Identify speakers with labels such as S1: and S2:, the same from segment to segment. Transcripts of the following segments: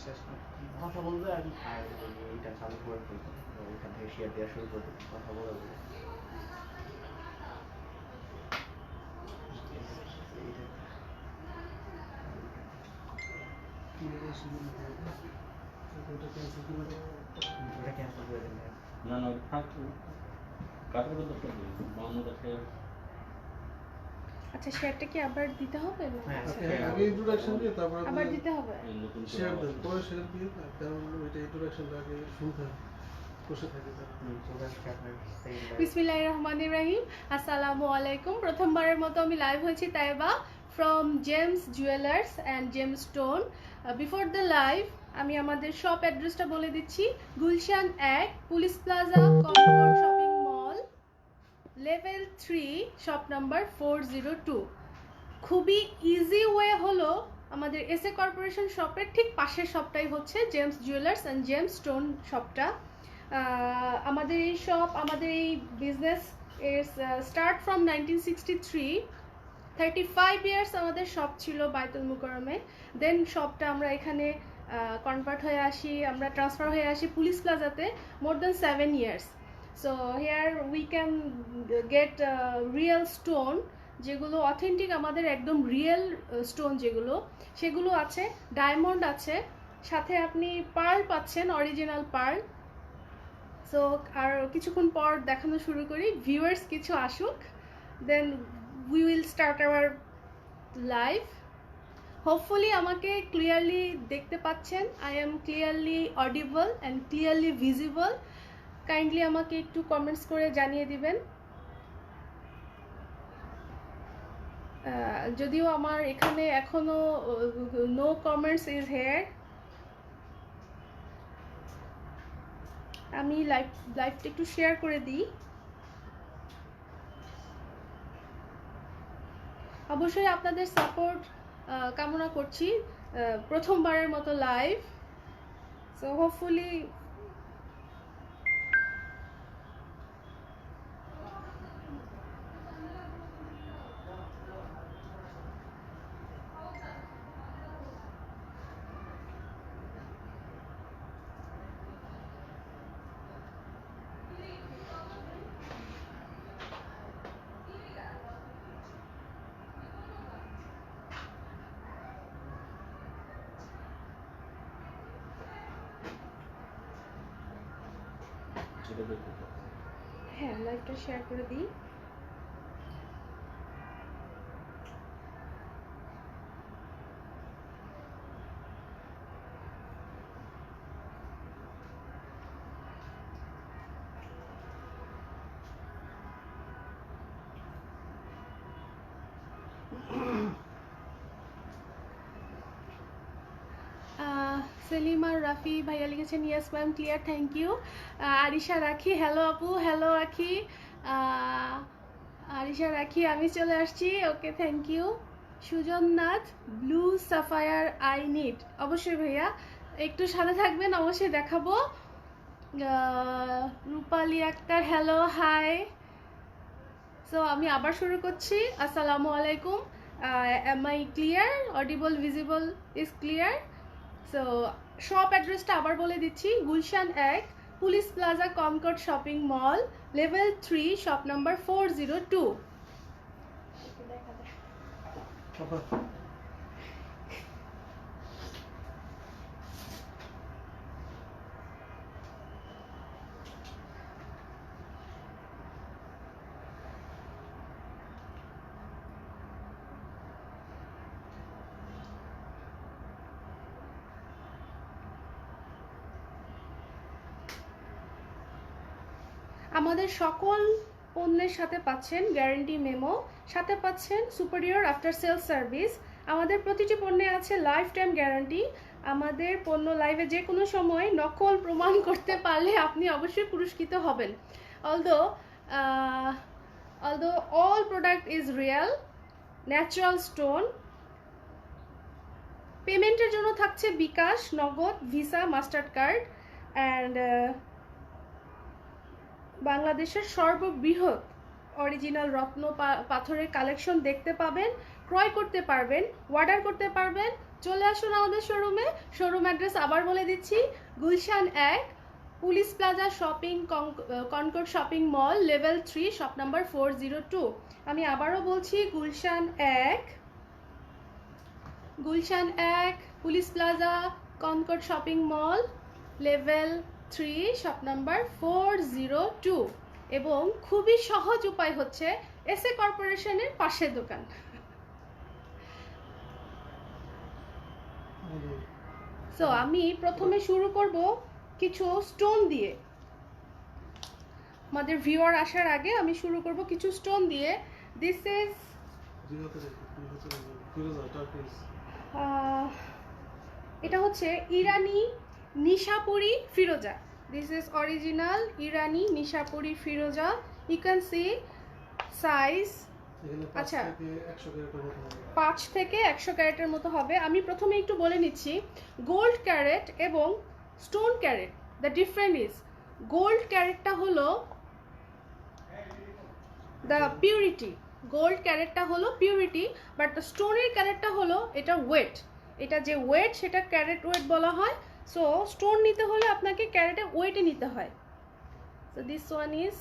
S1: শেষ না।
S2: কথা বলবে আর এইটা চালু করে ফেলবে, ওইখান থেকে শেয়ার দেওয়া শুরু করবে, কথা বলে বলে
S1: ওটা ক্যান্সেল কিভাবে?
S2: ওটা ক্যান্সেল করে দেবে।
S3: না না থাক, কাটার কথা তো মোহাম্মদ আছে।
S4: আচ্ছা শেয়ারটা কি আবার দিতে হবে না?
S2: হ্যাঁ,
S4: আচ্ছা,
S1: আগে ইন্ট্রোডাকশন দিয়ে তারপর
S4: আবার দিতে হবে।
S3: নতুন করে
S1: শেয়ার দেন,
S3: আবার
S1: পরে শেয়ার দিয়ে না, কারণ ওইটা ইন্ট্রোডাকশনটা আগে শুনতে হবে, বসে থাকে তারা।
S2: চলে আসছে আপনার second live।
S4: বিসমিল্লাহির রহমানির রহিম। আসসালামু আলাইকুম। প্রথমবারের মতো আমি লাইভ হয়েছি Taiba from Gems Jewellers and James Stone. Before the live আমি আমাদের শপ অ্যাড্রেসটা বলে দিচ্ছি। Gulshan 1, police plaza, Concord shopping mall, level 3, shop number 402। খুবই ইজি ওয়ে হলো আমাদের এসএ কর্পোরেশন শপের ঠিক পাশের শপটাই হচ্ছে Gems Jewellers and James Stone শপটা। আমাদের এই শপ, আমাদের এই বিজনেস এর স্টার্ট ফ্রম 1963। 35 ইয়ার্স আমাদের শপ ছিল বাইতুল মুকাররমে। দেন শপটা আমরা এখানে কনভার্ট হয়ে আসি, আমরা ট্রান্সফার হয়ে আসি পুলিশ প্লাজাতে more than 7 years. So here we can get real stone, যেগুলো অথেন্টিক, আমাদের একদম রিয়েল স্টোন যেগুলো, সেগুলো আছে। ডায়মন্ড আছে, সাথে আপনি পার্ল পাচ্ছেন, অরিজিনাল পার্ল। সো আর কিছুক্ষণ পর দেখানো শুরু করি, ভিউয়ার্স কিছু আসুক, then we will start our live. Hopefully আমাকে ক্লিয়ারলি দেখতে পাচ্ছেন, I am clearly audible and clearly visible. Kindly আমাকে একটু কমেন্টস করে জানিয়ে দিবেন। যদিও আমার এখানে এখনো নো কমেন্টস ইজ হেয়ার। আমি লাইভটা একটু শেয়ার করে দিই। অবশ্যই আপনাদের সাপোর্ট কামনা করছি। প্রথমবারের মতো লাইভ, সো হোপফুলি
S3: সেটা দেখতে পাবো।
S4: হ্যাঁ লাইভটা শেয়ার করে দিই। সেলিমা রাফি ভাইয়া লিখেছেন yes ma'am clear, thank you. Arisha Rakhi, hello আপু, হ্যালো আখি। আরিশা রাখি, আমি চলে আসছি, okay thank you. Sujon Nath, blue sapphire I need, অবশ্যই ভাইয়া একটু সাথে থাকবেন, অবশ্যই দেখাবো। Rupali Akter, hello hi. So আমি আবার শুরু করছি। আসসালামু আলাইকুম। Am I clear, audible, visible is clear? So shop অ্যাড্রেসটা আবার বলে দিচ্ছি। Gulshan 1, police plaza, Concord shopping mall, level 3, shop number 402। আমাদের সকল পণ্যের সাথে পাচ্ছেন গ্যারান্টি মেমো, সাথে পাচ্ছেন সুপারিয়র আফটার সেল সার্ভিস। আমাদের প্রতিটি পণ্যে আছে লাইফ টাইম গ্যারান্টি। আমাদের পণ্য লাইভে যে কোনো সময় নকল প্রমাণ করতে পারলে আপনি অবশ্যই পুরস্কৃত হবেন। Although all product is real natural stone। পেমেন্টের জন্য থাকছে বিকাশ, নগদ, ভিসা, মাস্টার কার্ড অ্যান্ড বাংলাদেশের সর্ববৃহৎ অরিজিনাল রত্ন পাথরের কালেকশন দেখতে পাবেন, ক্রয় করতে পারবেন, অর্ডার করতে পারবেন চলে আসুন আমাদের শোরুমে। শোরুম অ্যাড্রেস আবার বলে দিচ্ছি, Gulshan 1, police plaza shopping concord shopping mall, level 3, shop number 402। আমি আবারও বলছি, Gulshan 1, police plaza Concord shopping mall, level 3, shop number 402। এবং খুবই সহজ উপায় হচ্ছে এসএ কর্পোরেশনের পাশের দোকান। সো আমি প্রথমে শুরু করব কিছু স্টোন দিয়ে। আমাদের ভিউয়ার আসার আগে আমি শুরু করব কিছু স্টোন দিয়ে। দিস ইজ এটা হচ্ছে ইরানি নিশাপুরি ফিরোজা। দিস ইজ অরিজিনাল ইরানি নিশাপুরি ফিরোজা। You can see size. আচ্ছা, 5 থেকে 100 ক্যারেটের মতো হবে। আমি প্রথমে একটু বলে নিচ্ছি, গোল্ড ক্যারেট এবং stone carat, the difference is gold ক্যারেটটা হলো দ্য পিউরিটি, গোল্ড ক্যারেটটা হলো পিউরিটি, বাট দ্য স্টোনের ক্যারেটটা হলো এটা ওয়েট। এটা যে ওয়েট সেটা ক্যারেট ওয়েট বলা হয়। সো স্টোন নিতে হলে আপনাকে ক্যারেটে ওয়েটে নিতে হয়। সো দিস ওয়ান ইজ,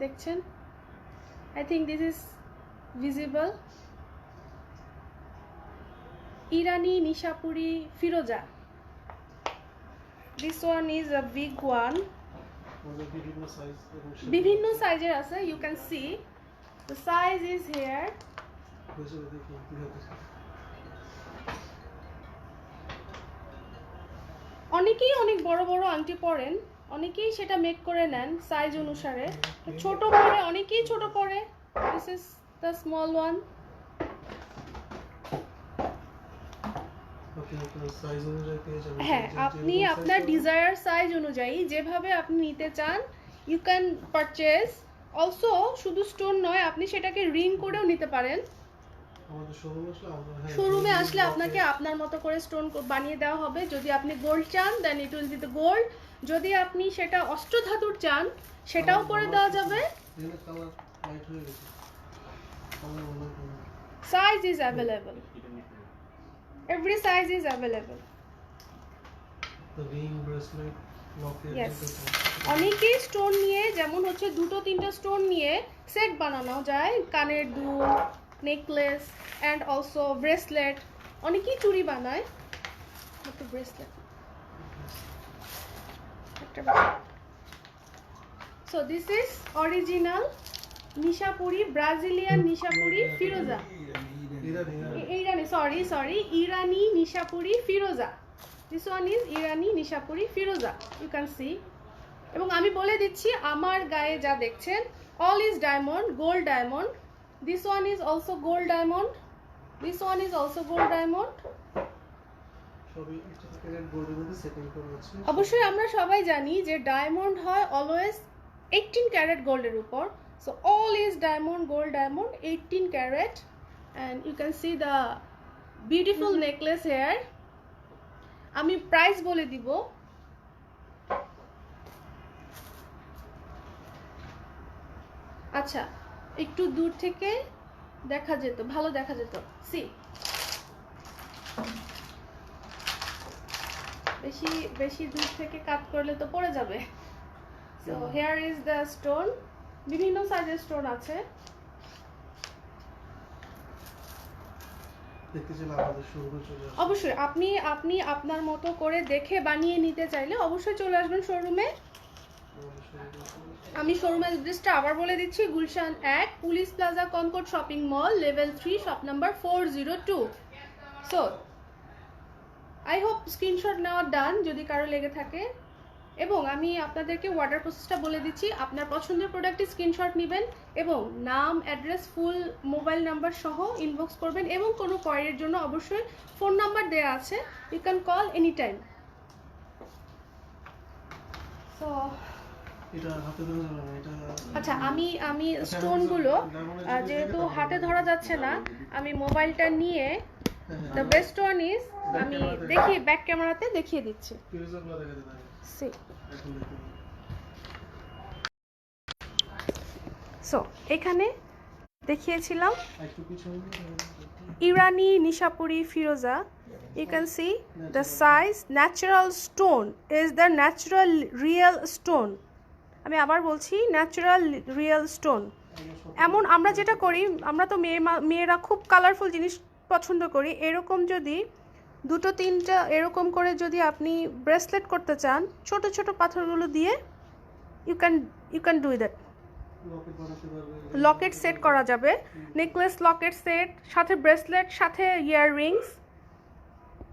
S4: দেখছেন, I think this is visible, Irani Nishapuri Firoza. This one is a big one. বিভিন্ন সাইজের আছে, you can see the size is here. অনেকেই অনেক বড় বড় আংটি পরেন, অনেকেই সেটা মেক করে নেন সাইজ অনুসারে। ছোট পরে অনেকেই ছোট পরে। This is the small one. হ্যাঁ, আপনি আপনার ডিজায়ার সাইজ অনুযায়ী যেভাবে আপনি নিতে চান ইউ ক্যান পারচেজ। অলসো শুধু স্টোন নয়, আপনি সেটাকে রিং করেও নিতে পারেন। শোরুমে আসলে আপনাকে আপনার মতো করে স্টোন বানিয়ে দেওয়া হবে। যদি আপনি গোল্ড চান then it will be the gold. যদি আপনি সেটা অষ্টধাতুর চান সেটাও করে দেওয়া যাবে। Size is available. Every size is available.
S1: The ring, bracelet, locket.
S4: Yes. অনেকেই স্টোন নিয়ে, যেমন হচ্ছে 2-3টা স্টোন নিয়ে সেট বানানো যায়, কানের দুল, নেকলেস এন্ড অলসো ব্রেসলেট। অনেকেই চুড়ি বানায়। একটা bracelet, so this is original Nishapuri, Brazilian Nishapuri Firoza. Irani, sorry, Irani Nishapuri Firoza. This one is Irani Nishapuri Firoza. You can see. এবং আমি বলে দিচ্ছি, আমার গায়ে যা দেখছেন all is diamond, gold diamond. This one is also gold diamond. This one is also gold diamond. অবশ্যই আমরা সবাই জানি যে ডায়মন্ড হয় অলওয়েজ 18 ক্যারেট গোল্ডের উপর। So all is diamond, gold diamond, 18 carat, and you can see the beautiful necklace here. আমি price বলে দিব। আচ্ছা, একটু দূর থেকে দেখা যেত, ভালো দেখা যেত। সি, বেশি দূর থেকে কাট করলে তো পড়ে যাবে। So here is the stone. বিভিন্ন সাইজের স্টোন আছে। অবশ্যই আপনি আপনার মতো করে দেখে বানিয়ে নিতে চাইলে অবশ্যই চলে আসবেন শোরুমে। আমি শোরুমের অ্যাড্রেসটা আবার বলে দিচ্ছি, Gulshan 1, police plaza Concord shopping mall, level 3, shop number 402। So I hope screenshot নেওয়া ডান যদি কারো লেগে থাকে। এবং আমি আপনাদেরকে অর্ডার প্রসেসটা বলে দিচ্ছি। আপনার পছন্দের প্রোডাক্টের স্ক্রিনশট নেবেন এবং নাম, অ্যাড্রেস, ফুল মোবাইল নাম্বার সহ ইনবক্স করবেন। এবং কোনো কোয়ারির জন্য অবশ্যই ফোন নাম্বার দেওয়া আছে, you can call any time. So আচ্ছা, আমি স্টোনগুলো যেহেতু হাতে ধরা যাচ্ছে না, আমি মোবাইলটা নিয়ে দ্য বেস্ট ওয়ান ইজ, আমি দেখি ব্যাক ক্যামেরাতে দেখিয়ে দিচ্ছি। সো এখানে দেখিয়েছিলাম ইরানি নিশাপুরি ফিরোজা, You can see the size. Natural stone is the natural real stone. আমি আবার বলছি ন্যাচারাল রিয়েল স্টোন। এমন আমরা যেটা করি, আমরা তো মেয়েরা খুব কালারফুল জিনিস পছন্দ করি। এরকম যদি দুটো তিনটা এরকম করে যদি আপনি ব্রেসলেট করতে চান ছোট ছোট পাথরগুলো দিয়ে, you can do that. Locket set করা যাবে, নেকলেস লকেট সেট, সাথে ব্রেসলেট, সাথে ইয়াররিংস।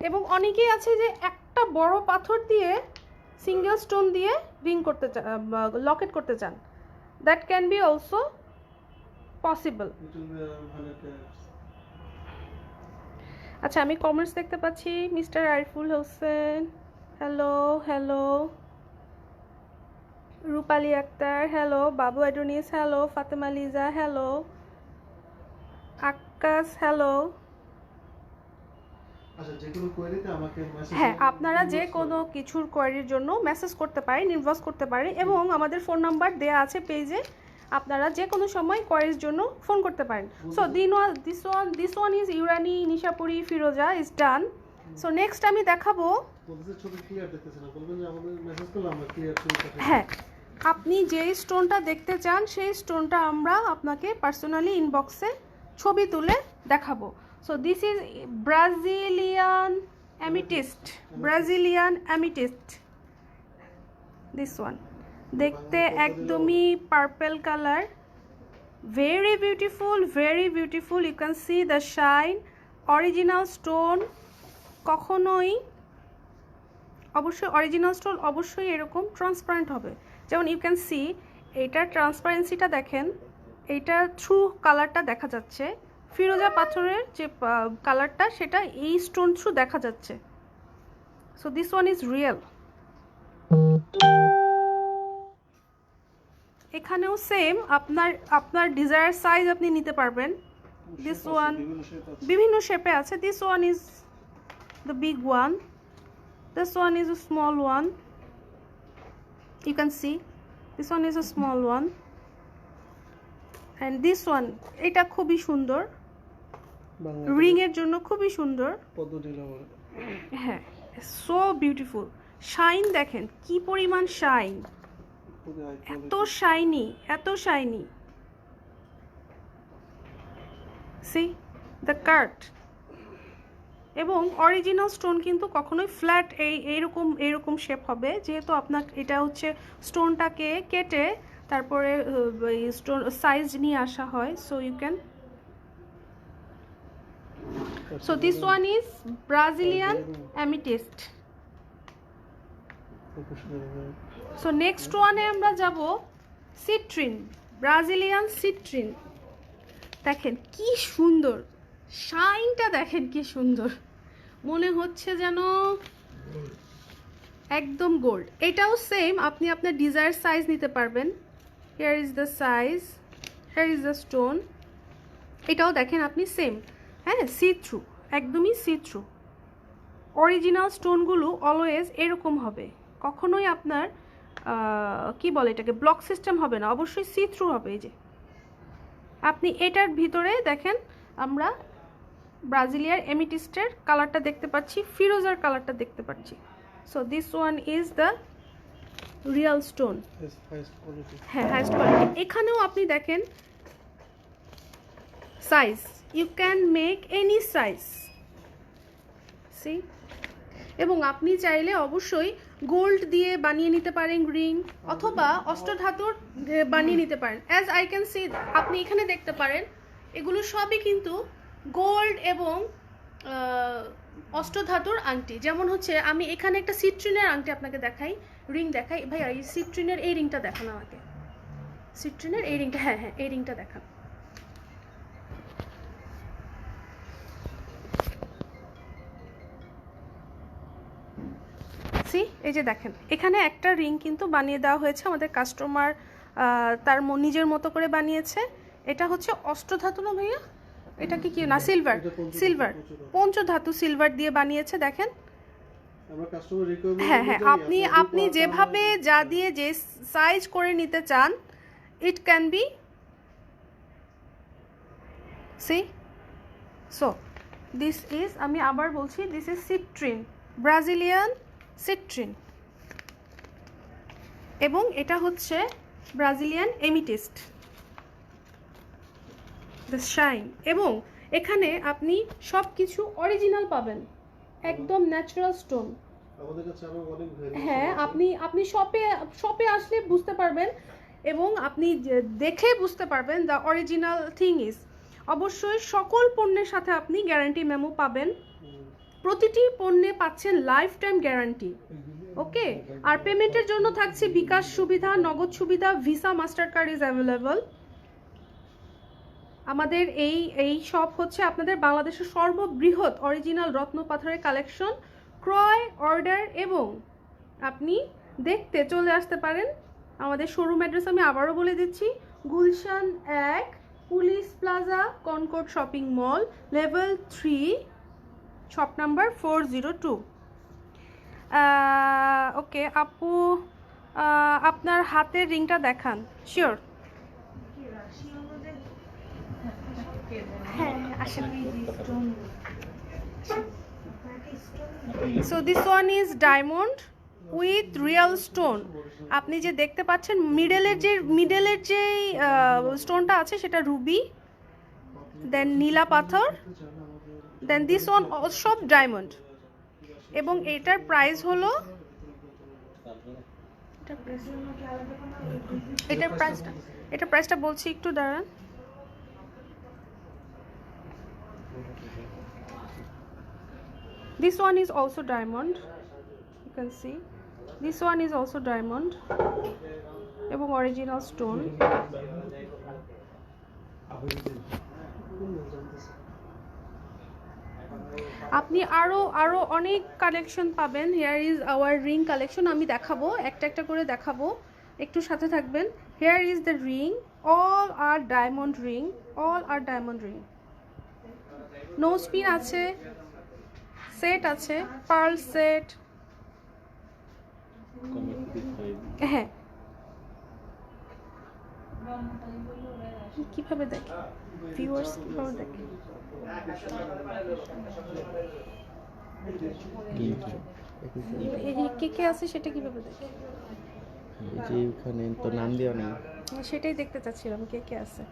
S4: এবং অনেকেই আছে যে একটা বড় পাথর দিয়ে সিঙ্গেল স্টোন দিয়ে রিং করতে চান, লকেট করতে চান। That can be also possible. আচ্ছা, আমি কমেন্টস দেখতে পাচ্ছি। Mister Ariful Hossain, hello hello. Rupali Akter, hello. Babu Adonis, hello. Fatema Liza, hello. Akash, hello. হ্যাঁ, আপনারা যে কোনো কিছুর কোয়ারির জন্য মেসেজ করতে পারেন, ইনবক্স করতে পারেন, এবং আমাদের ফোন নাম্বার দেয়া আছে পেজে। আপনারা যে কোনো সময় কোয়ারির জন্য ফোন করতে পারেন। সো দিস ওয়ান ইজ ইউরানি নিশাপুরি ফিরোজা ইজ ডান। সো নেক্সট আমি দেখাবো। হ্যাঁ, আপনি যেই স্টোনটা দেখতে চান সেই স্টোনটা আমরা আপনাকে পার্সোনালি ইনবক্সে ছবি তুলে দেখাবো। So this is Brazilian amethyst, Brazilian amethyst. This one দেখতে একদমই purple colour, very beautiful, very beautiful. You can see the shine. Original stone কখনোই, অবশ্যই অরিজিনাল স্টোন অবশ্যই এরকম ট্রান্সপারেন্ট হবে। যেমন ইউ ক্যান সি, এইটার ট্রান্সপারেন্সিটা দেখেন, এইটা থ্রু কালারটা দেখা যাচ্ছে। ফিরোজা পাথরের যে কালারটা সেটা এই স্টোন থ্রু দেখা যাচ্ছে। So this one is real. এখানেও সেম, আপনার ডিজায়ার সাইজ আপনি নিতে পারবেন। দিস ওয়ান বিভিন্ন শেপে আছে। This one is the big one, this one is a small one. You can see this one is a small one, and this one এটা খুবই সুন্দর, রিং এর জন্য খুবই সুন্দর। হ্যাঁ, সো বিউটিফুল। শাইন দেখেন কি পরিমাণ শাইন, এত শাইনি, এত শাইনি। C the cut. এবং অরিজিনাল স্টোন কিন্তু কখনোই ফ্ল্যাট এইরকম শেপ হবে, যেহেতু আপনার এটা হচ্ছে স্টোনটাকে কেটে তারপরে স্টোন সাইজ নিয়ে আসা হয়। So you can, so this one is Brazilian amethyst. So next ওয়ানে আমরা যাব সিট্রিন, ব্রাজিলিয়ান সিট্রিন। দেখেন কি সুন্দর শাইনটা, দেখেন কি সুন্দর, মনে হচ্ছে যেন একদম গোল্ড। এটাও সেম, আপনি আপনার ডিজায়ার সাইজ নিতে পারবেন। Here is the size, here is the stone. এটাও দেখেন আপনি সেম, হ্যাঁ, সি থ্রু, একদমই সি থ্রু। অরিজিনাল স্টোনগুলো অলওয়েজ এরকম হবে, কখনোই আপনার কি বলে এটাকে, ব্লক সিস্টেম হবে না, অবশ্যই সি থ্রু হবে। এই যে আপনি এটার ভিতরে দেখেন আমরা ব্রাজিলিয়ার এমিটিস্টের কালারটা দেখতে পাচ্ছি, ফিরোজার কালারটা দেখতে পাচ্ছি। So this one is the real stone. হ্যাঁ, হাইস্ট কোয়ালিটি। এখানেও আপনি দেখেন size, you can make any size, see. এবং আপনি চাইলে অবশ্যই গোল্ড দিয়ে বানিয়ে নিতে পারেন রিং, অথবা অষ্টধাতুর বানিয়ে নিতে পারেন। অ্যাজ আই ক্যান সি, আপনি এখানে দেখতে পারেন এগুলো সবই কিন্তু গোল্ড এবং অষ্টধাতুর আংটি। যেমন হচ্ছে আমি এখানে একটা সিট্রিনের আংটি আপনাকে দেখাই, রিং দেখাই। ভাইয়া এই সিট্রিনের এই রিংটা দেখান আমাকে, সিট্রিনের এই রিংটা, হ্যাঁ হ্যাঁ এই রিংটা দেখান। সি, এই যে দেখেন এখানে একটা রিং কিন্তু বানিয়ে দেওয়া হয়েছে আমাদের কাস্টমার, তার নিজের মতো করে বানিয়েছে। এটা হচ্ছে অষ্টধাতু না ভাইয়া, এটা কি না সিলভার, সিলভার পঞ্চধাতু সিলভার দিয়ে বানিয়েছে। দেখেন, হ্যাঁ হ্যাঁ, আপনি যেভাবে যা দিয়ে যে সাইজ করে নিতে চান, it can be. See, so this is, আমি আবার বলছি, this is citrine, Brazilian citrine, এবং এটা হচ্ছে ব্রাজিলিয়ান এমিটিস্ট, দ্য শাইন। এবং এখানে আপনি সব কিছু অরিজিনাল পাবেন, একদম ন্যাচারাল স্টোন।
S1: আমাদের কাছে আরো অনেক ভ্যারিয়েশন
S4: হ্যাঁ,
S1: আছে।
S4: আপনি শপে আসলে বুঝতে পারবেন, এবং আপনি দেখে বুঝতে পারবেন দ্য অরিজিনাল থিং ইজ। অবশ্যই সকল পণ্যের সাথে আপনি গ্যারান্টি মেমো পাবেন, প্রতিটি পণ্যে পাচ্ছেন লাইফ টাইম গ্যারান্টি। ওকে, আর পেমেন্টের জন্য থাকছে বিকাশ সুবিধা, নগদ সুবিধা, visa, master card is available. আমাদের এই শপ হচ্ছে আপনাদের বাংলাদেশের সর্ববৃহৎ অরিজিনাল রত্ন পাথরের কালেকশন। ক্রয়, অর্ডার এবং আপনি দেখতে চলে আসতে পারেন। আমাদের শোরুম অ্যাড্রেস আমি আবারও বলে দিচ্ছি, Gulshan 1, police plaza, Concord shopping mall, level 3, shop number 402। Okay আপু, আপনার হাতের রিংটা দেখান। শিওর? হ্যাঁ, আসলে so this one is diamond with real stone. আপনি যে দেখতে পাচ্ছেন মিডলের যে স্টোনটা আছে সেটা রুবি, দেন নীলা পাথর, দেন দিস ওয়ান সব ডায়মন্ড। এবং এটার প্রাইস হলো, এটার প্রাইসটা বলছি, একটু দাঁড়ান। This one is also diamond, you can see. This one is also diamond এবং original stone. আপনি আরো অনেক কালেকশন পাবেন। Here is our ring collection, আমি দেখাবো, একটা একটা করে দেখাবো, একটু সাথে থাকবেন। Here is the ring, all are diamond ring, all are diamond ring. Nose pin আছে, সেট আছে, পার্ল সেট। হ্যাঁ, কিভাবে দেখে ভিউয়ার্স, কিভাবে দেখে? এই যে কে আছে সেটা কিভাবে দেখে?
S2: যে ওখানে তো নাম দেওয়া নেই।
S4: সেটাই দেখতে চাচ্ছিলাম, কে আছে।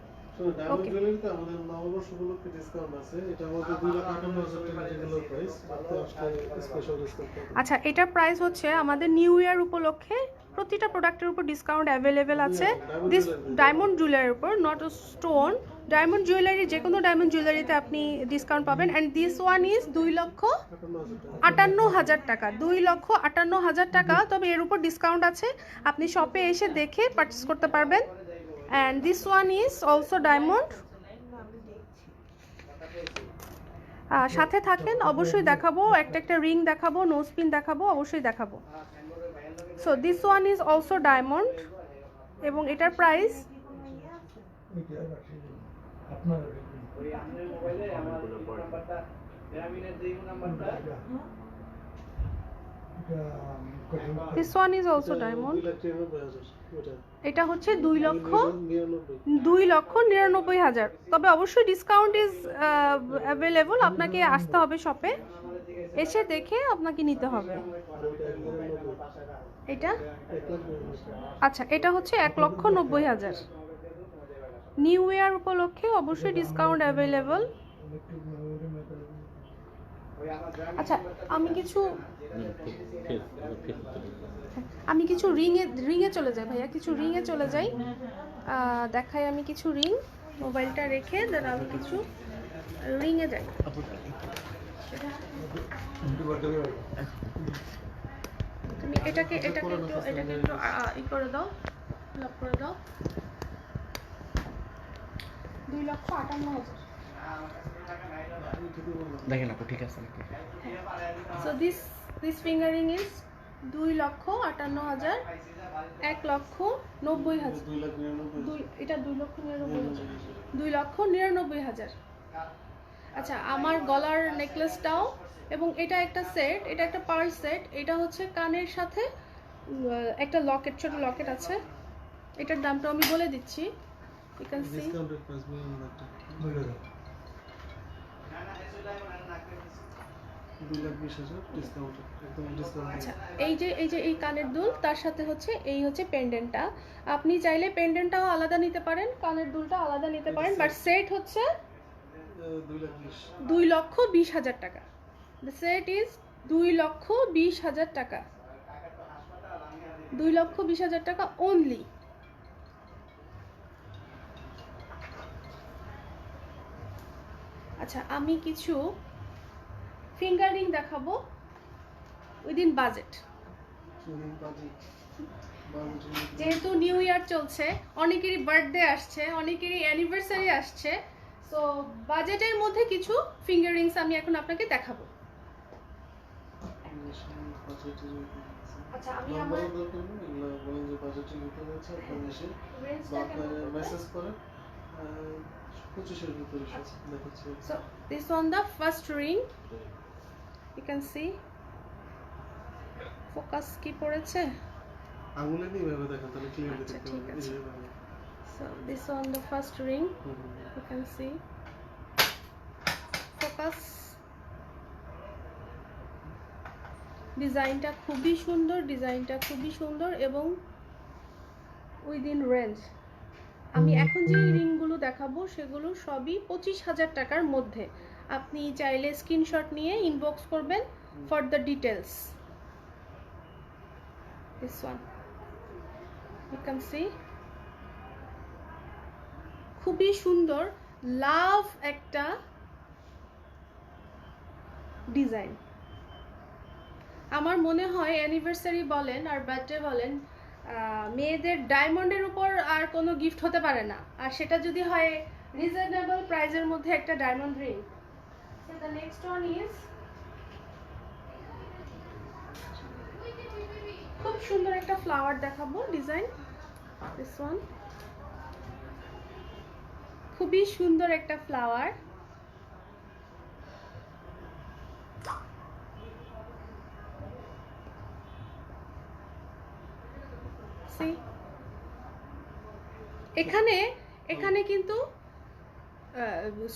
S1: ডায়মন্ড জুয়েলারিতে আমাদের নববর্ষ উপলক্ষে ডিসকাউন্ট আছে। এটা আমাদের 2,58,000 টাকা রেগুলার প্রাইস, আপনি আসলে স্পেশাল ডিসকাউন্ট পাবেন।
S4: আচ্ছা, এটার প্রাইস হচ্ছে আমাদের নিউ ইয়ার উপলক্ষে প্রতিটা প্রোডাক্টের উপর ডিসকাউন্ট অ্যাভেলেবেল আছে। দিস ডায়মন্ড জুয়েলারির উপর, নট স্টোন, ডায়মন্ড জুয়েলারি, যে কোনো ডায়মন্ড জুয়েলারিতে আপনি ডিসকাউন্ট পাবেন। অ্যান্ড দিস ওয়ান ইজ 2,58,000 টাকা, 2,58,000 টাকা। তবে এর উপর ডিসকাউন্ট আছে, আপনি শপে এসে দেখে পারচেস করতে পারবেন। And this one is also diamond. সাথে থাকেন, অবশ্যই দেখাবো, একটা রিং দেখাবো, নোজ পিন দেখাবো, অবশ্যই দেখাবো। So this one is also diamond এবং এটার price this one is also diamond. এটা হচ্ছে 2,99,000। তবে অবশ্যই ডিসকাউন্ট ইজ অ্যাভেলেবল, আপনাকে আসতে হবে শপে, এসে দেখে আপনাকে নিতে হবে। এটা আচ্ছা, এটা হচ্ছে 1,90,000। নিউ ইয়ার উপলক্ষে অবশ্যই ডিসকাউন্ট অ্যাভেলেবল। আচ্ছা, আমি কিছু রিংয়ে চলে যাই ভাইয়া, কিছু রিংয়ে চলে যাই, দেখাই আমি কিছু রিং। মোবাইলটা রেখে দেন আমি কিছু রিংয়ে যাই। তুমি এটাকে একটু ই করে দাও, লক করে দাও। 2,58,000
S2: দেখেন আপু, ঠিক আছে নাকি?
S4: So this fingering is 2,58,000, 1,90,000। এটা 2,99,000, 2,99,000। আচ্ছা, আমার গলার নেকলেসটাও, এবং এটা একটা সেট, এটা একটা পার্ল সেট। এটা হচ্ছে কানের সাথে একটা লকেট, ছোট লকেট আছে। এটার দামটা আমি বলে দিচ্ছি, you can see.
S1: 2,20,000 ডিসকাউন্ট, একদম ডিসকাউন্ট।
S4: আচ্ছা, এই যে এই কানের দুল, তার সাথে হচ্ছে এই হচ্ছে পেন্ডেন্টটা। আপনি চাইলে পেন্ডেন্টটাও আলাদা নিতে পারেন, কানের দুলটা আলাদা নিতে পারেন, বাট সেট হচ্ছে
S1: 2,20,000।
S4: 2,20,000 টাকা। দ্য সেট ইজ 2,20,000 টাকা, 2,20,000 টাকা অনলি। আচ্ছা, আমি কিছু ফিঙ্গার রিং দেখাবো উইদিন বাজেট। যেহেতু নিউ ইয়ার চলছে, অনেকেরই বার্থডে আসছে, অনেকেরই অ্যানিভার্সারি আসছে, সো বাজেটের মধ্যে কিছু ফিঙ্গার রিংস আমি এখন আপনাকে দেখাবো। আচ্ছা, আমি আমার
S1: বলেন যে বাজেটের ভিতরে আছে, আপনি এসে
S4: রেঞ্জটা কেমন করবেন?
S1: মেসেজ করে 25-এর ভিতরে সব দেখাচ্ছে।
S4: So this one, the first ring, you can see focus কি পড়েছে।
S1: আঙুলে নিয়ে এভাবে দেখেন, তাহলে ক্লিয়ারলি
S4: আচ্ছা,
S1: দেখতে
S4: ঠিক
S1: পাবেন।
S4: আছে।
S1: এইভাবে।
S4: So this one, the first ring,
S1: hmm.
S4: you can see focus। ডিজাইনটা খুবই সুন্দর, ডিজাইনটা খুবই সুন্দর এবং উইদিন রেঞ্জ। আমি এখন যে রিংগুলো দেখাবো সেগুলো সবই 25,000 টাকার মধ্যে। আপনি চাইলে স্ক্রিনশট নিয়ে ইনবক্স করবেন for the details. This one you can see, খুবই সুন্দর, লাভ একটা ডিজাইন। আমার মনে হয় অ্যানিভার্সারি বলেন আর বার্থডে বলেন, মেয়েদের ডায়মন্ডের উপর আর কোনো গিফট হতে পারে না, আর সেটা যদি হয় রিজনেবল প্রাইসের মধ্যে একটা diamond ring. So the next one is খুব সুন্দর একটা ফ্লাওয়ার দেখাবো ডিজাইন। দিস ওয়ান খুবই সুন্দর একটা ফ্লাওয়ার। এখানে কিন্তু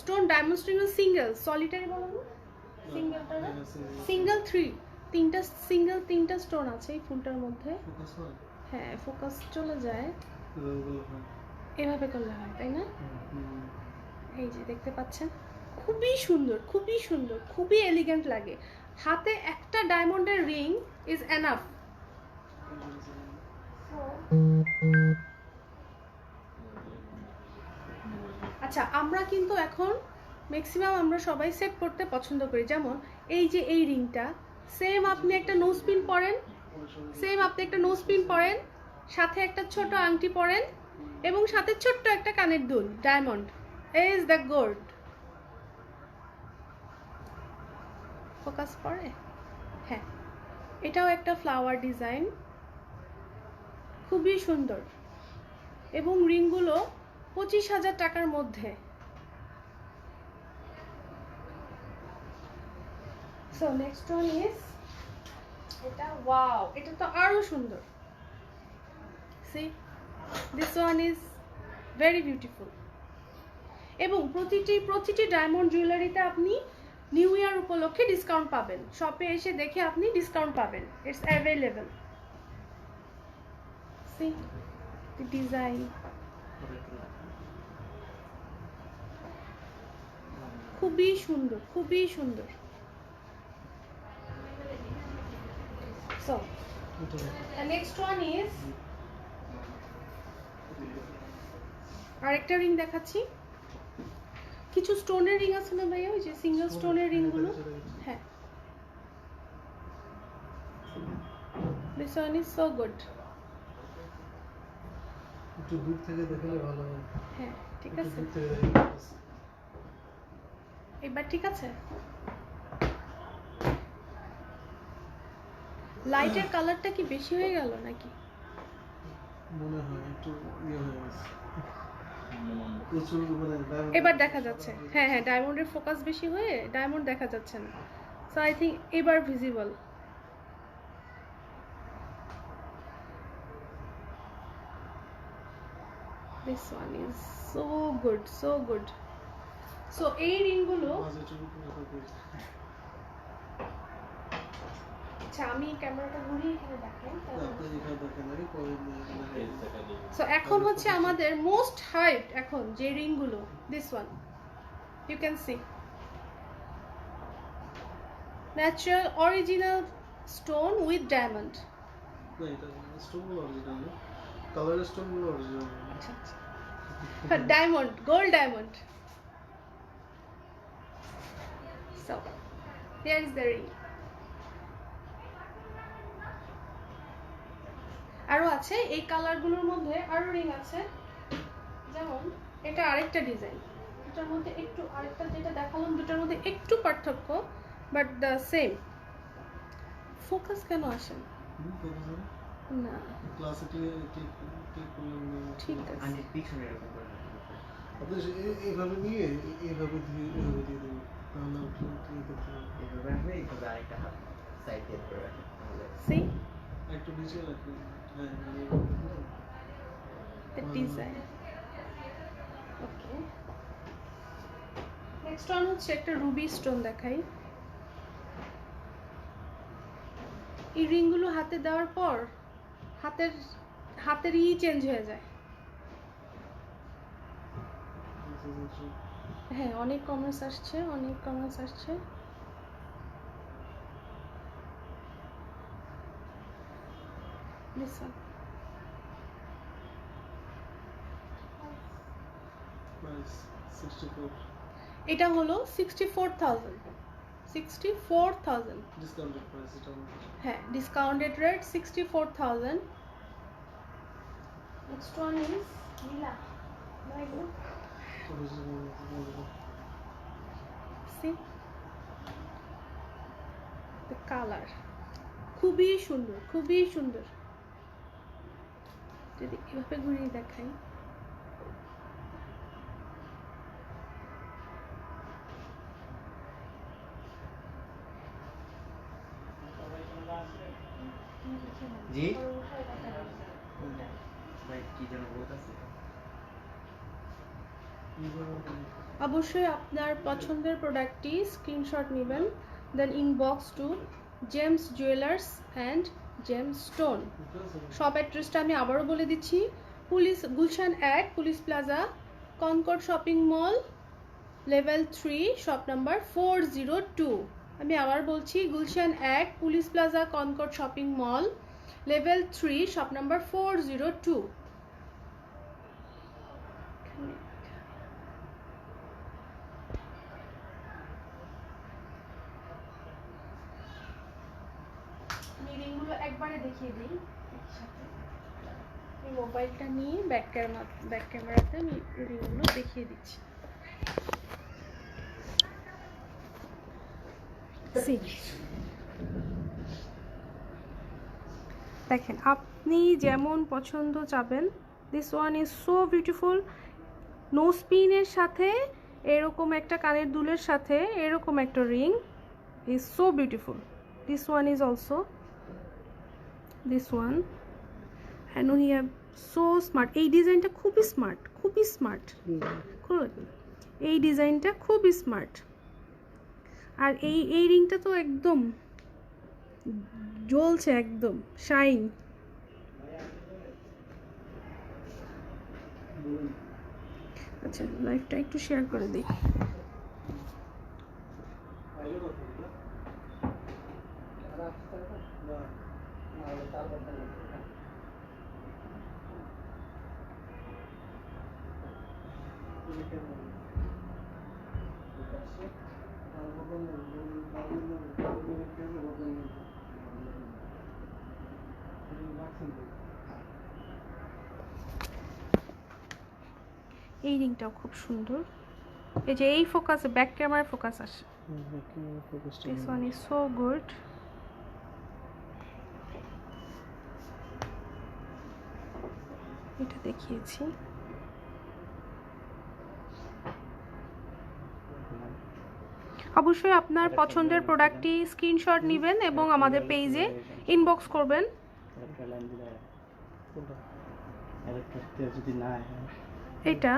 S4: stone diamond stone single, solitary বলো না, সিঙ্গেলটা না, সিঙ্গেল তিনটা স্টোন আছে এই ফুলটার মধ্যে।
S1: ফোকাস হয়।
S4: হ্যাঁ, ফোকাস চলে যায়,
S1: এভাবে হয়।
S4: এভাবে করলে হয়, তাই না?
S1: হুম।
S4: এই যে দেখতে পাচ্ছেন, খুবই সুন্দর, খুবই সুন্দর, খুবই এলিগেন্ট লাগে। হাতে একটা ডায়মন্ডের রিং ইজ এনাফ। আচ্ছা, আমরা কিন্তু এখন ম্যাক্সিমাম আমরা সবাই সেট করতে পছন্দ করি। যেমন এই যে এই রিংটা, সেম আপনি একটা নোজ পিন পরেন, সাথে একটা ছোট আংটি পরেন এবং সাথে ছোট্ট একটা কানের দুল diamond. Is the gold. Focus পড়ে? হ্যাঁ, এটাও একটা ফ্লাওয়ার ডিজাইন, খুবই সুন্দর এবং রিংগুলো 25,000 টাকার মধ্যে। সো নেক্সট ওয়ান ইজ এটা, ওয়াও, এটা তো আরো সুন্দর। See, this one is very beautiful. এবং প্রতিটি ডায়মন্ড জুয়েলারিতে আপনি নিউ ইয়ার উপলক্ষে ডিসকাউন্ট পাবেন। শপে এসে দেখে আপনি ডিসকাউন্ট পাবেন, it's available. See the design, খুবই সুন্দর, খুবই সুন্দর। So the next one is আরেকটা রিং দেখাচ্ছি। কিছু স্টোনের রিং আছে না ভাইয়া, ওই যে সিঙ্গেল স্টোনের রিং গুলো। হ্যাঁ, this one is so good.
S1: একটু দূর থেকে দেখলে ভালো হয়।
S4: হ্যাঁ, ঠিক
S1: একটু
S4: আছে,
S1: দূর থেকে দেখলে
S4: এবার ঠিক আছে। লাইটের কালারটা কি বেশি হয়ে গেল নাকি?
S1: মনে হয় একটু ইয়ে হয়ে গেছে। প্রচুর মানে diamond-
S4: এবার দেখা যাচ্ছে। হ্যাঁ হ্যাঁ, ডায়মন্ডের ফোকাস বেশি হয়ে ডায়মন্ড দেখা যাচ্ছে না। সো আই থিঙ্ক এবার visible. This one is so good, so good. So এই রিংগুলো
S1: বাজেটের উপরে
S4: আচ্ছা আমি ক্যামেরাটা ঘুরিয়ে এখানে দেখাই
S1: আপনি এখানে দেখেন আগে পরে
S3: এই সেটা দিয়ে
S4: সো এখন হচ্ছে আমাদের মোস্ট হাইট এখন যে রিং গুলো this one you can see natural original stone with diamond
S1: না এটা স্টোনগুলো অরিজিনাল না কালারের স্টোনগুলো অরিজিনাল
S4: আচ্ছা আচ্ছা diamond gold diamond so here is the ring আরো আছে এই কালারগুলোর মধ্যে আরো রিং আছে যেমন এটা আরেকটা ডিজাইন এটার মধ্যে একটু আরেকটা যেটা দেখালাম দুটার মধ্যে একটু পার্থক্য বাট দ্য সেম ফোকাস কেন আসে না? না
S1: ক্লাসিক্যালি ঠিক ঠিক করলাম না
S4: ঠিক আছে
S2: আমি পিছনে এরকম করে রাখবো।
S1: আপনি এইভাবে নিয়ে এইভাবে দিয়ে দেবেন তাহলে আপনি ঠিক করতে পারবেন
S2: এইভাবে রাখবে, এইভাবে আরেকটা হাত সাইড দিয়ে ধরে রাখবে, তাহলে
S4: সি
S1: একটু নিচে রাখুন হ্যাঁ
S4: the design okay next one হচ্ছে একটা রুবি স্টোন দেখাই এই রিং গুলো হাতে দেওয়ার পর হাতেরই চেঞ্জ হয়ে যায় হ্যাঁ অনেক কমেন্টস আসছে this one
S1: প্রাইস 64
S4: এটা হলো 64000
S1: ডিসকাউন্টেড প্রাইস এটা আমাদের
S4: হ্যাঁ discounted rate 64000 next one is Nila see the color খুবই সুন্দর যদি এভাবে ঘুরিয়ে দেখাই
S2: জি ভাই কি যেন বলতেছে।
S4: অবশ্যই আপনার পছন্দের প্রোডাক্টটি স্ক্রিনশট নেবেন then inbox to Gems Jewellers and James Stone shop অ্যাড্রেসটা আমি আবারও বলে দিচ্ছি Gulshan 1 police plaza Concord shopping mall level 3 shop number 402 আমি আবার বলছি Gulshan 1 police plaza Concord shopping mall level 3 shop number 402 রিংগুলো একবারে দেখিয়ে দিই একসাথে এই মোবাইলটা নিয়ে ব্যাক ক্যামেরাতে আমি রিংগুলো দেখিয়ে দিচ্ছি দেখেন আপনি যেমন পছন্দ চাবেন this one is so beautiful nose স্পিনের সাথে এরকম একটা কানের দুলের সাথে এরকম একটা ring is so beautiful this one is also this one and we have so smart এই ডিজাইনটা খুবই স্মার্ট এই ডিজাইনটা খুবই স্মার্ট আর এই রিংটা তো একদম জ্বলছে একদম শাইন আচ্ছা লাইভটা একটু শেয়ার করে দিই এই রিংটাও খুব সুন্দর এই যে এই ফোকাসে ব্যাক ক্যামেরায় ফোকাস আসে this one is so good এটা দেখিয়েছি অবশ্যই আপনার পছন্দের প্রোডাক্টটি স্ক্রিনশট নেবেন এবং আমাদের পেজে ইনবক্স করবেন এটা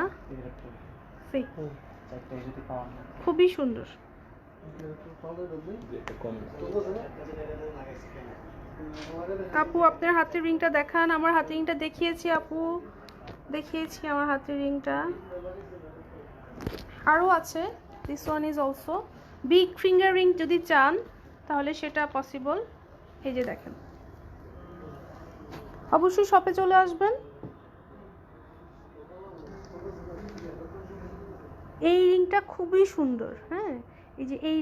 S4: খুবই সুন্দর
S3: এটা কম
S4: আপু আপনার হাতের রিংটা দেখান। আমার হাতের রিংটা দেখিয়েছি আপু, দেখিয়েছি আমার হাতের রিংটা। আরও আছে, this one is also big finger ring. যদি চান তাহলে সেটা পসিবল। এই যে দেখেন, অবশ্যই শপে চলে আসবেন। এই রিংটা খুবই সুন্দর। হ্যাঁ, এই যে এই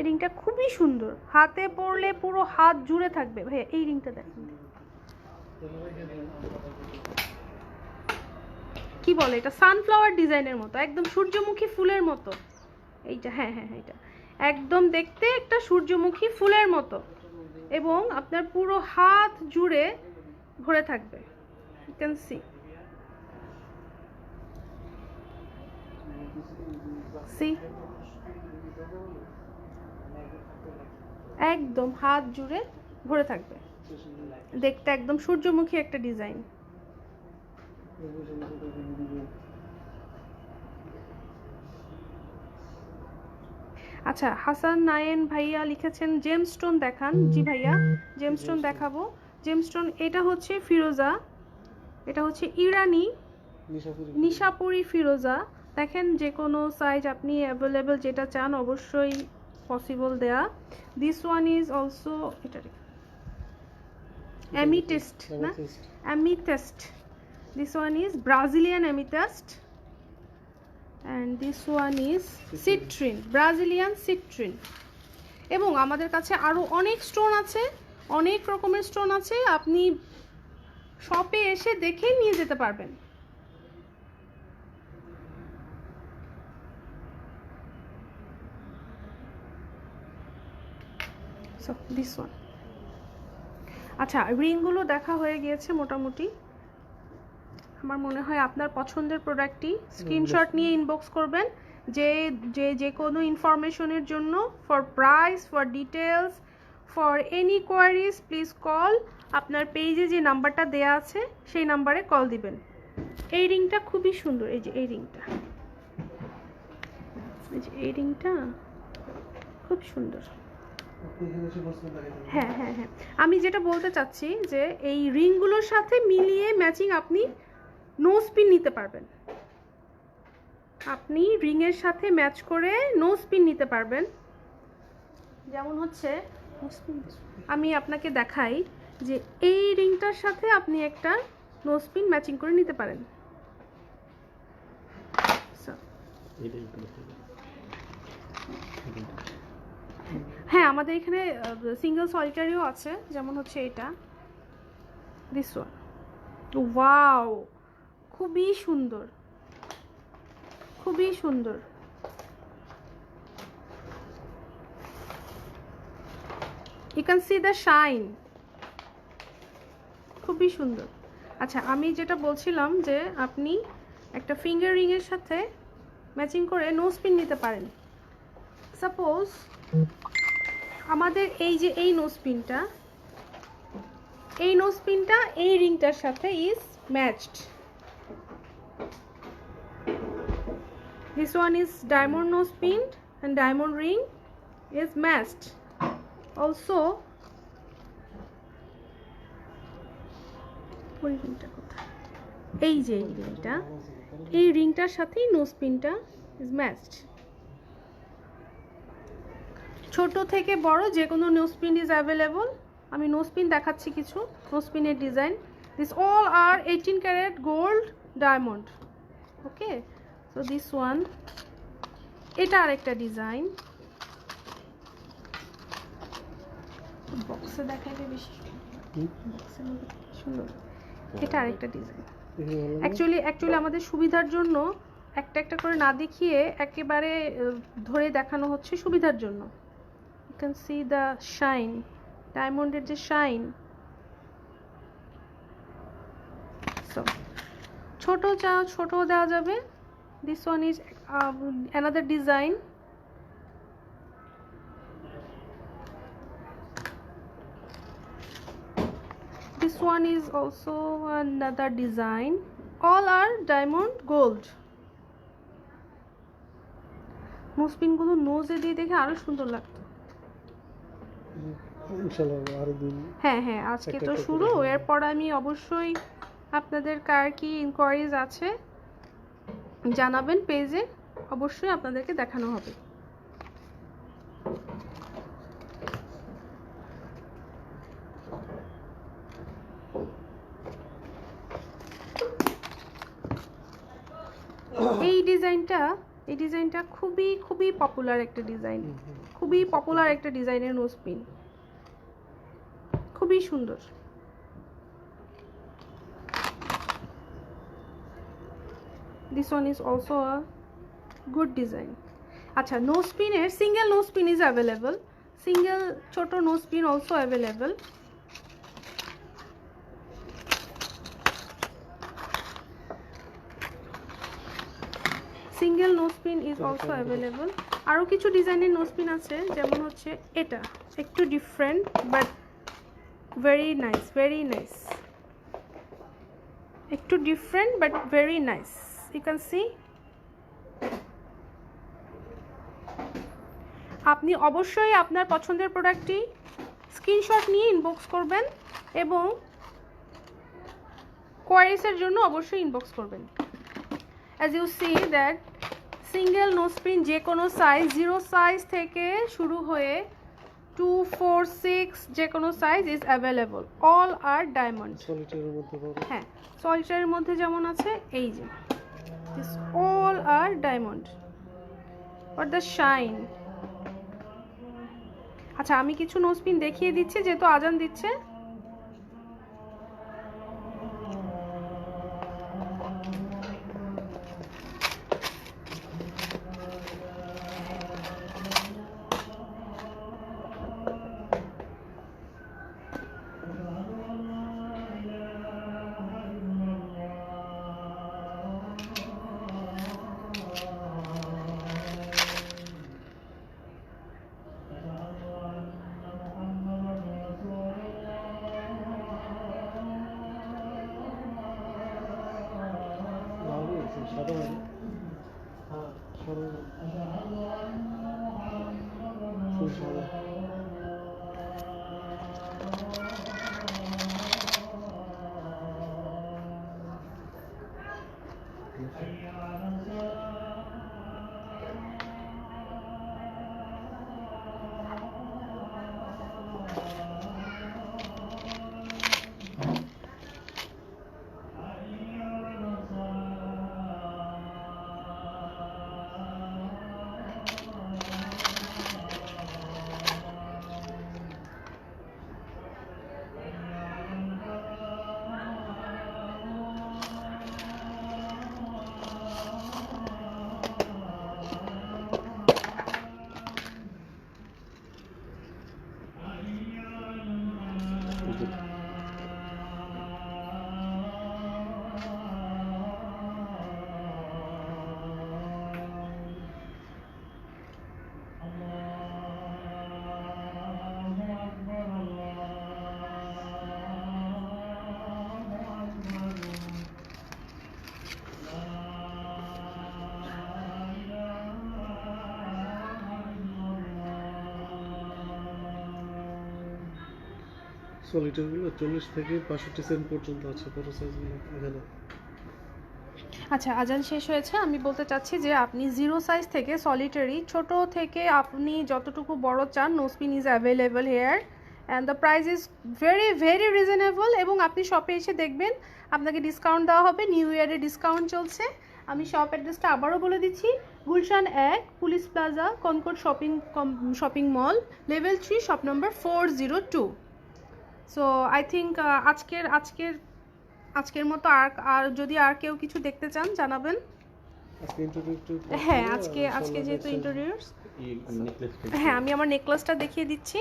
S4: রিংটা খুবই সুন্দর, হাতে পরলে পুরো হাত জুড়ে থাকবে। ভাইয়া এই রিংটা দেখেন, কি বলে এটা, সানফ্লাওয়ার ডিজাইনের মতো, একদম সূর্যমুখী ফুলের মতো। এইটা হ্যাঁ হ্যাঁ, এটা একদম দেখতে একটা সূর্যমুখী ফুলের মতো, এবং আপনার পুরো হাত জুড়ে ভরে থাকবে। ইউ ক্যান সি, সি একদম হাত জুড়ে ভরে থাকবে, দেখতে একদম সূর্যমুখী একটা ডিজাইন। আচ্ছা, হাসান নায়েন ভাইয়া লিখেছেন জেমস্টোন দেখান। জি ভাইয়া, জেমস্টোন দেখাবো। জেমস্টোন এটা হচ্ছে ফিরোজা, এটা হচ্ছে ইরানি নিশাপুরি ফিরোজা। দেখেন যে কোনো সাইজ আপনি অ্যাভেলেবল যেটা চান অবশ্যই পসিবল দেয়া। দিস ওয়ান ইজ অলসো, এটা অ্যামিটেস্ট না, amethyst. This one is Brazilian amethyst, and this one is citrine, Brazilian citrine। এবং আমাদের কাছে আরো অনেক স্টোন আছে, অনেক রকমের স্টোন আছে, আপনি শপে এসে দেখে নিয়ে যেতে পারবেন। So this one। আচ্ছা, রিংগুলো দেখা হয়ে গিয়েছে মোটামুটি। আমার মনে হয় আপনার পছন্দের প্রোডাক্টটি স্ক্রিনশট নিয়ে ইনবক্স করবেন। যে কোনো ইনফরমেশনের জন্য, for price, for details, for any queries please call. আপনার পেজে যে নাম্বারটা দেয়া আছে সেই নাম্বারে কল দিবেন। এই রিংটা খুবই সুন্দর, এই যে এই রিংটা, এই রিংটা খুব সুন্দর। হ্যাঁ হ্যাঁ হ্যাঁ, আমি যেটা বলতে চাচ্ছি যে এই রিংগুলোর সাথে মিলিয়ে ম্যাচিং আপনি নো স্পিন নিতে পারবেন। আপনি রিংয়ের সাথে ম্যাচ করে নো স্পিন নিতে পারবেন। যেমন হচ্ছে, আমি আপনাকে দেখাই যে এই রিংটার সাথে আপনি একটা নো স্পিন ম্যাচিং করে নিতে পারেন। হ্যাঁ, আমাদের এখানে সিঙ্গেল সলিটারিও আছে, যেমন হচ্ছে এটা, দিস ওয়ান। ওয়াও, খুবই সুন্দর, খুবই সুন্দর। You can see the shine, খুবই সুন্দর। আচ্ছা, আমি যেটা বলছিলাম যে আপনি একটা ফিঙ্গার রিং এর সাথে ম্যাচিং করে নো স্পিন নিতে পারেন। সাপোজ আমাদের এই যে এই নো স্পিনটা, এই নো স্পিনটা এই রিংটার সাথে is matched. This one is diamond nose pin and diamond ring is matched. Also, এই যে এই রিংটার সাথেই নোজ পিনটা ইজ ম্যাচড। ছোট থেকে বড় যে কোনো নোজ পিন ইজ অ্যাভেলেবল। আমি নোজ পিন দেখাচ্ছি কিছু নোজ পিনের ডিজাইন। This all are 18 carat gold diamond. Okay, so this one, এটা আরেকটা ডিজাইন, বক্সে দেখাইলে বেশি সুন্দর। এটা আরেকটা ডিজাইন। অ্যাকচুয়ালি আমাদের সুবিধার জন্য একটা একটা করে না দেখিয়ে একেবারে ধরে দেখানো হচ্ছে সুবিধার জন্য। You can see the shine, ডায়মন্ডের যে শাইন। সো ছোট দেওয়া যাবে। This one is another design. This one is also another design. All are diamond gold. Nose পিনগুলো নোজে দিয়ে দেখে আরো সুন্দর লাগতো।
S1: ইনশাআল্লাহ আরো দিন।
S4: হ্যাঁ হ্যাঁ, আজকে
S1: একটা
S4: তো
S1: একটা
S4: শুরু,
S1: করে।
S4: এরপর আমি অবশ্যই আপনাদের কার কি ইনকোয়ারিজ আছে জানাবেন পেজে, অবশ্যই আপনাদেরকে দেখানো হবে। এই ডিজাইনটা খুবই খুবই পপুলার একটা ডিজাইন, খুবই পপুলার একটা ডিজাইনের নোজ পিন, খুবই সুন্দর। This one is also a good design. আচ্ছা, নোজ পিনের single nose pin is available, single ছোট nose pin also available. Single nose pin is also available. আরও কিছু ডিজাইনের নোজ পিন আছে, যেমন হচ্ছে এটা একটু different but very nice, very nice, একটু different but very nice. You can see. আপনি অবশ্যই আপনার পছন্দের প্রোডাক্টটি স্ক্রিনশট নিয়ে ইনবক্স করবেন এবং কোয়ারিসের জন্য অবশ্যই ইনবক্স করবেন। As you see that single nose pin যে কোনো সাইজ, 0 সাইজ থেকে শুরু হয়ে 2, 4, 6 যে কোনো size is available. All are diamond.
S1: সলিটারের মধ্যে পাবো।
S4: হ্যাঁ, সলিটারের মধ্যে যেমন আছে এই যে all are diamond for the shine. আচ্ছা, আমি কিছু নোজ পিন দেখিয়ে দিচ্ছি যেহেতু আজান দিচ্ছে।
S1: সাদা হয় না? হ্যাঁ, সাদা। ফুল সাদা। সলিটারগুলো 40 থেকে 65 সেন্ট পর্যন্ত আছে, বড় সাইজগুলো এখানে।
S4: আচ্ছা, আজান শেষ হয়েছে। আমি বলতে চাচ্ছি যে আপনি 0 সাইজ থেকে সলিটারি ছোট থেকে আপনি যতটুকু বড় চান, nose pin is available here and the price is very very reasonable. এবং আপনি শপে এসে দেখবেন আপনাকে ডিসকাউন্ট দেওয়া হবে, নিউ ইয়ারে ডিসকাউন্ট চলছে। আমি শপ অ্যাড্রেসটা আবারও বলে দিচ্ছি, Gulshan 1, police plaza, Concord shopping mall, level 3, shop number 402। So I think আজকের মতো আর যদি আর কেউ কিছু দেখতে চান জানাবেন।
S1: আজকে ইন্ট্রোডিউস।
S4: হ্যাঁ, আজকে যেহেতু ইন্ট্রোডিউস,
S3: এই নেকলেসটা
S4: হ্যাঁ আমি আমার নেকলেসটা দেখিয়ে দিচ্ছি।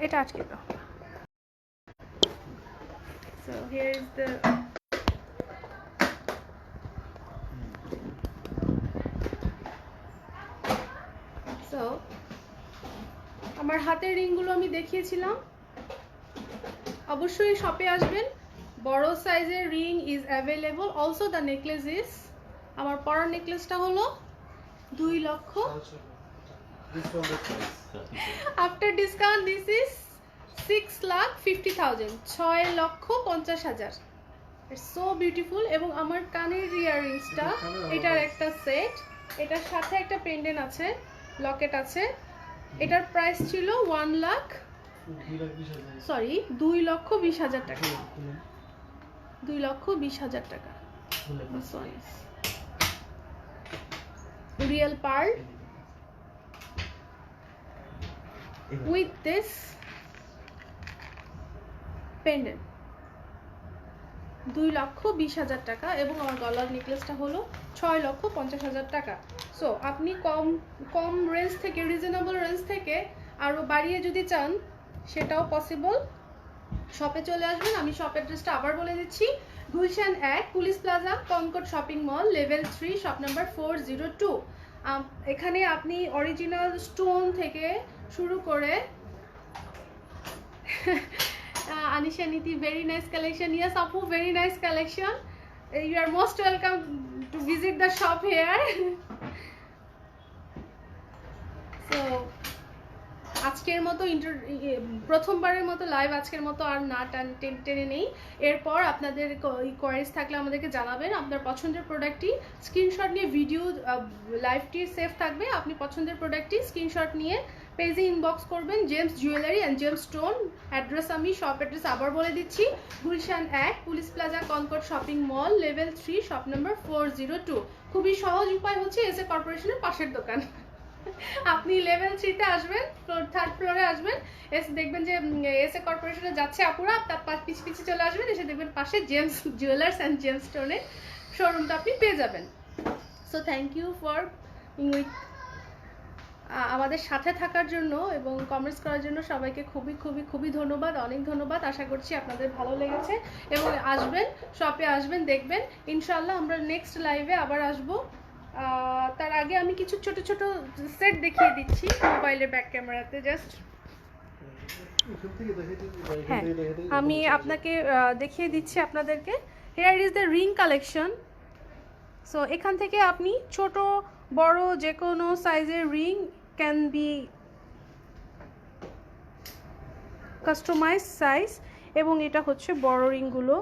S4: এটা আজকে তো so here is the so আমার হাতের রিংগুলো আমি দেখিয়েছিলাম। অবশ্যই শপে আসবেন, বড় সাইজের ring is available. Also the necklace is, আমার পরার নেকলেসটা হলো 2 লক্ষ।
S1: Discounted price.
S4: After discount this is 6,50,000, 6,50,000। It's so beautiful. এবং আমার কানের ইয়াররিংসটা, এটার একটা সেট, এটার সাথে একটা পেন্ডেন্ট আছে, লকেট আছে। এটার প্রাইস ছিল 2,20,000 টাকা। 2,20,000 টাকা। Real pearl with this pendant, 2,20,000 টাকা। এবং আমার গলার নেকলেসটা হলো 6,50,000 টাকা। সো আপনি কম রেঞ্জ থেকে, রিজনেবল রেঞ্জ থেকে আরো বাড়িয়ে যদি চান সেটাও পসিবল। শপে চলে আসবেন। আমি শপ অ্যাড্রেসটা আবার বলে দিচ্ছি, Gulshan 1, police plaza, Concord shopping mall, level 3, shop number 402। এখানে আপনি অরিজিনাল স্টোন থেকে শুরু করে Anisha Niti, very nice collection. Yes, Apu, very nice collection. You are most welcome to visit the shop here. So, আজকের মতো প্রথমবারের মতো লাইভ আজকের মতো আর না টেনে নেই। এরপর আপনাদের কোয়ারিজ থাকলে আমাদেরকে জানাবেন। আপনার পছন্দের প্রোডাক্টটি স্ক্রিনশট নিয়ে, ভিডিও লাইভটি সেভ থাকবে, আপনি পছন্দের প্রোডাক্টটি স্ক্রিনশট নিয়ে পেজে ইনবক্স করবেন। Gems jewellery and James stone. Address আমি শপ অ্যাড্রেস আবার বলে দিচ্ছি, Gulshan 1, police plaza, Concord shopping mall, level 3, shop number 402। খুবই সহজ উপায় হচ্ছে এসএ কর্পোরেশনের পাশের দোকান। আপনি লেভেল 3 তে আসবেন, থার্ড ফ্লোরে আসবেন, এসে দেখবেন যে এসএ কর্পোরেশনে যাচ্ছে আপুরা, তার পিছে চলে আসবেন, এসে দেখবেন পাশে জেমস জুয়েলার্স অ্যান্ড জেমস স্টোনের শোরুমটা আপনি পেয়ে যাবেন। So thank you for with আমাদের সাথে থাকার জন্য এবং কমেন্টস করার জন্য সবাইকে খুবই খুবই খুবই ধন্যবাদ, অনেক ধন্যবাদ। আশা করছি আপনাদের ভালো লেগেছে এবং আসবেন, শপে আসবেন, দেখবেন। ইনশাআল্লাহ আমরা নেক্সট লাইভে আবার আসবো। তার আগে আমি কিছু ছোট ছোট সেট দেখিয়ে দিচ্ছি মোবাইলের ব্যাক ক্যামেরাতে। জাস্ট হ্যাঁ, আমি আপনাকে দেখিয়ে দিচ্ছি আপনাদেরকে। Here is the ring collection. So এখান থেকে আপনি ছোট বড় যে কোনো সাইজের ring can be customise size. এবং এটা হচ্ছে বড় রিংগুলো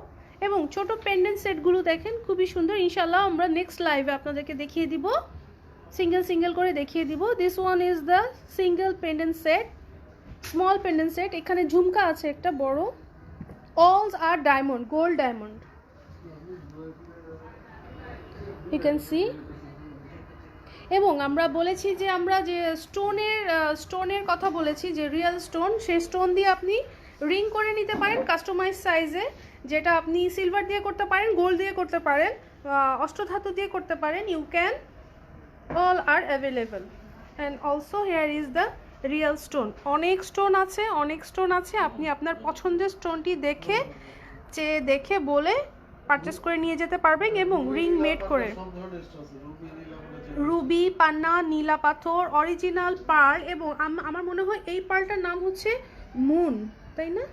S4: এবং ছোট পেন্ডেন্ট সেটগুলো দেখেন খুবই সুন্দর। ইনশাল্লাহ আমরা নেক্সট লাইভে আপনাদেরকে দেখিয়ে দিব, সিঙ্গেল করে দেখিয়ে দিব। This one is the single pendant set, small pendant set. এখানে ঝুমকা আছে একটা বড়, all are diamond, gold diamond, you can see. এবং আমরা বলেছি যে আমরা যে স্টোনের কথা বলেছি, যে রিয়েল স্টোন, সেই স্টোন দিয়ে আপনি রিং করে নিতে পারেন কাস্টমাইজ সাইজে, যেটা আপনি সিলভার দিয়ে করতে পারেন, গোল্ড দিয়ে করতে পারেন, অষ্টধাতু দিয়ে করতে পারেন। You can, all are available. And also here is the real stone. অনেক স্টোন আছে। আপনি আপনার পছন্দের স্টোনটি দেখে বলে পারচেস করে নিয়ে যেতে পারবেন এবং রিং মেড করে। রুবি, পান্না, নীলা পাথর, অরিজিনাল পার্ল। এবং আমার মনে হয় এই পার্লটার নাম হচ্ছে মুন, তাই না?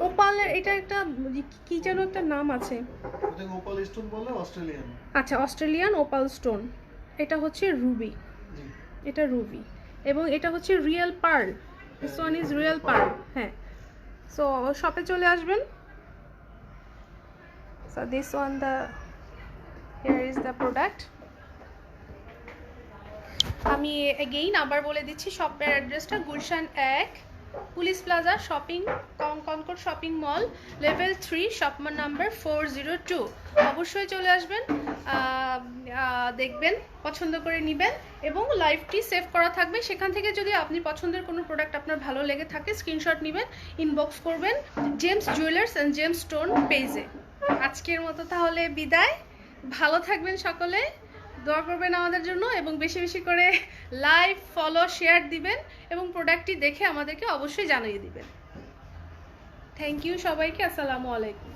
S4: ওপালের এটা একটা কি যেন একটা নাম আছে,
S1: ওপাল স্টোন বলে, অস্ট্রেলিয়ান।
S4: আচ্ছা, অস্ট্রেলিয়ান ওপাল স্টোন। এটা হচ্ছে রুবি, এটা রুবি। এবং এটা হচ্ছে real pearl, this one is real pearl. হ্যাঁ, সো শপে চলে আসবেন। So this one here is the product. আমি এগেইন আবার বলে দিচ্ছি শপের অ্যাড্রেসটা, Gulshan 1, police plaza, Concord shopping mall, level 3, shop number 402। অবশ্যই চলে আসবেন, দেখবেন, পছন্দ করে নেবেন এবং লাইভটি সেভ করা থাকবে। সেখান থেকে যদি আপনি পছন্দের কোনো প্রোডাক্ট আপনার ভালো লেগে থাকে স্ক্রিনশট নেবেন, ইনবক্স করবেন James Jewellers and James stone পেজে। আজকের মতো তাহলে বিদায়, ভালো থাকবেন সকলে, দোয়া করবেন আমাদের জন্য এবং বেশি বেশি করে লাইভ, ফলো, শেয়ার দিবেন এবং প্রোডাক্টটি দেখে আমাদেরকে অবশ্যই জানিয়ে দিবেন। থ্যাংক ইউ সবাইকে, আসসালামু আলাইকুম।